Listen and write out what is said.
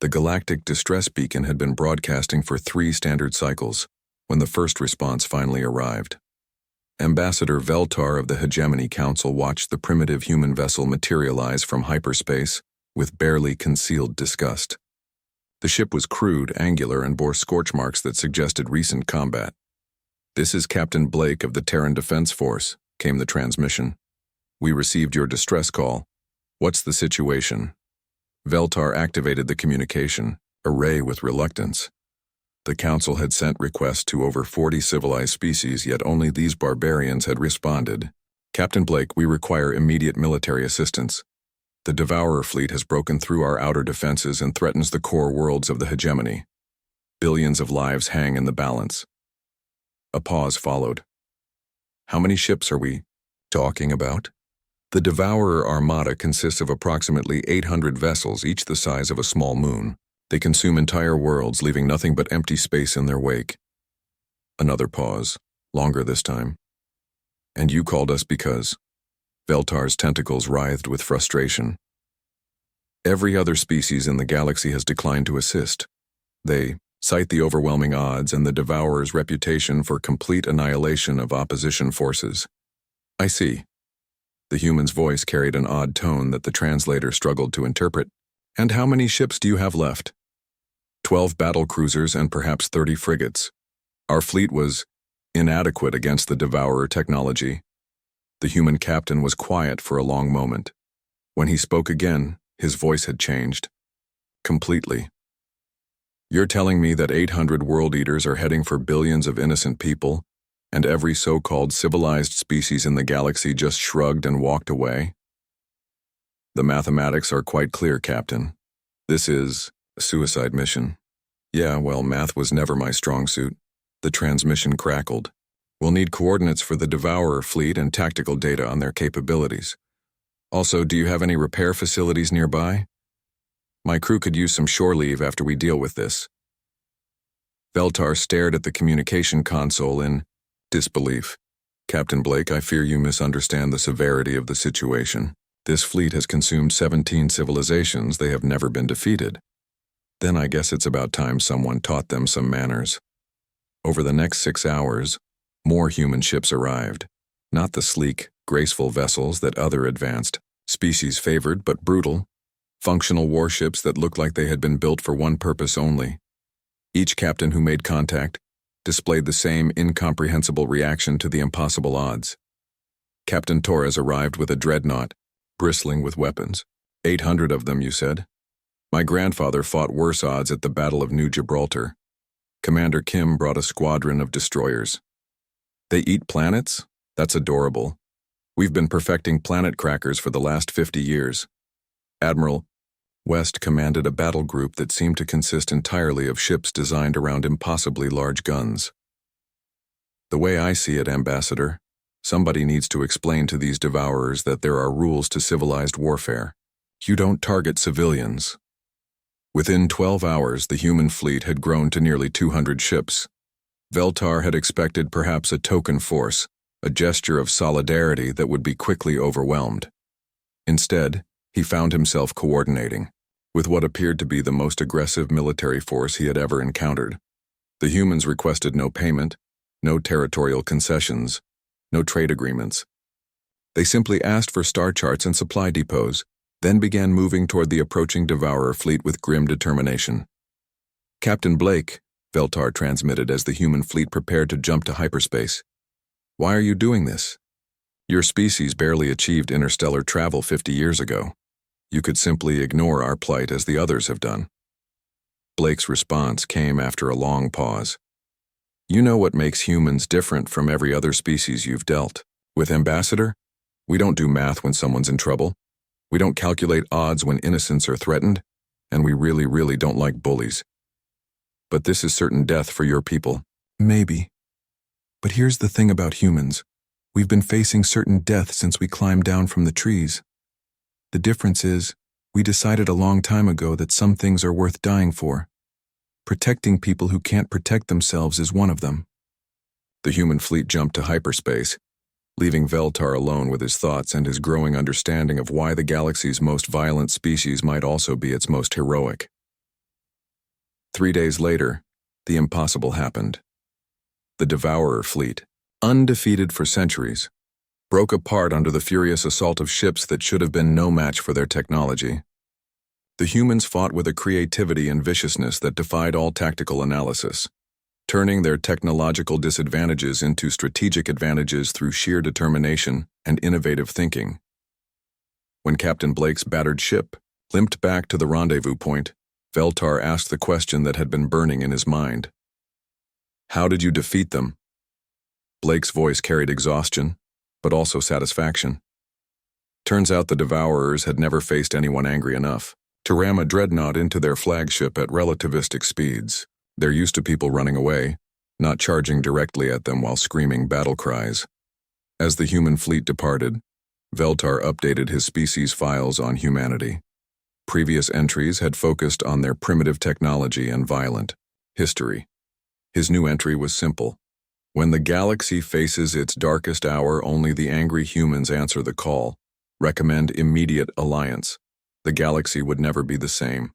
The galactic distress beacon had been broadcasting for 3 standard cycles when the first response finally arrived. Ambassador Veltar of the Hegemony Council watched the primitive human vessel materialize from hyperspace with barely concealed disgust. The ship was crude, angular, and bore scorch marks that suggested recent combat. "This is Captain Blake of the Terran Defense Force," came the transmission. "We received your distress call. What's the situation?" Veltar activated the communication array with reluctance. The Council had sent requests to over 40 civilized species, yet only these barbarians had responded. "Captain Blake, we require immediate military assistance. The Devourer fleet has broken through our outer defenses and threatens the core worlds of the hegemony. Billions of lives hang in the balance." A pause followed. "How many ships are we talking about?" The Devourer Armada consists of approximately 800 vessels, each the size of a small moon. They consume entire worlds, leaving nothing but empty space in their wake. Another pause, longer this time. "And you called us because..." Veltar's tentacles writhed with frustration. "Every other species in the galaxy has declined to assist. They cite the overwhelming odds and the Devourer's reputation for complete annihilation of opposition forces." "I see." The human's voice carried an odd tone that the translator struggled to interpret. "And how many ships do you have left?" 12 battle cruisers and perhaps 30 frigates. Our fleet was inadequate against the Devourer technology." The human captain was quiet for a long moment. When he spoke again, his voice had changed. Completely. "You're telling me that 800 world eaters are heading for billions of innocent people, and every so-called civilized species in the galaxy just shrugged and walked away?" "The mathematics are quite clear, Captain. This is a suicide mission." "Yeah, well, math was never my strong suit." The transmission crackled. "We'll need coordinates for the Devourer fleet and tactical data on their capabilities. Also, do you have any repair facilities nearby? My crew could use some shore leave after we deal with this." Veltar stared at the communication console in disbelief. "Captain Blake, I fear you misunderstand the severity of the situation. This fleet has consumed 17 civilizations. They have never been defeated. Then I guess it's about time someone taught them some manners." Over the next 6 hours, more human ships arrived. Not the sleek, graceful vessels that other advanced species favored, but brutal, functional warships that looked like they had been built for one purpose only. Each captain who made contact displayed the same incomprehensible reaction to the impossible odds. Captain Torres arrived with a dreadnought, bristling with weapons. 800 of them, you said? My grandfather fought worse odds at the Battle of New Gibraltar. Commander Kim brought a squadron of destroyers. They eat planets? That's adorable. We've been perfecting planet crackers for the last 50 years. Admiral West commanded a battle group that seemed to consist entirely of ships designed around impossibly large guns. The way I see it, Ambassador, somebody needs to explain to these devourers that there are rules to civilized warfare. You don't target civilians. Within 12 hours, the human fleet had grown to nearly 200 ships. Veltar had expected perhaps a token force, a gesture of solidarity that would be quickly overwhelmed. Instead, he found himself coordinating with what appeared to be the most aggressive military force he had ever encountered. The humans requested no payment, no territorial concessions, no trade agreements. They simply asked for star charts and supply depots, then began moving toward the approaching Devourer fleet with grim determination. Captain Blake, Veltar transmitted as the human fleet prepared to jump to hyperspace. Why are you doing this? Your species barely achieved interstellar travel 50 years ago. You could simply ignore our plight as the others have done. Blake's response came after a long pause. You know what makes humans different from every other species you've dealt with, Ambassador? We don't do math when someone's in trouble. We don't calculate odds when innocents are threatened, and we really don't like bullies. But this is certain death for your people. Maybe. But here's the thing about humans. We've been facing certain death since we climbed down from the trees. The difference is, we decided a long time ago that some things are worth dying for. Protecting people who can't protect themselves is one of them. The human fleet jumped to hyperspace, leaving Veltar alone with his thoughts and his growing understanding of why the galaxy's most violent species might also be its most heroic. 3 days later, the impossible happened. The Devourer fleet, undefeated for centuries, broke apart under the furious assault of ships that should have been no match for their technology. The humans fought with a creativity and viciousness that defied all tactical analysis, turning their technological disadvantages into strategic advantages through sheer determination and innovative thinking. When Captain Blake's battered ship limped back to the rendezvous point, Veltar asked the question that had been burning in his mind. "How did you defeat them?" Blake's voice carried exhaustion, but also satisfaction. Turns out the Devourers had never faced anyone angry enough to ram a dreadnought into their flagship at relativistic speeds. They're used to people running away, not charging directly at them while screaming battle cries. As the human fleet departed, Veltar updated his species files on humanity. Previous entries had focused on their primitive technology and violent history. His new entry was simple. When the galaxy faces its darkest hour, only the angry humans answer the call. Recommend immediate alliance. The galaxy would never be the same.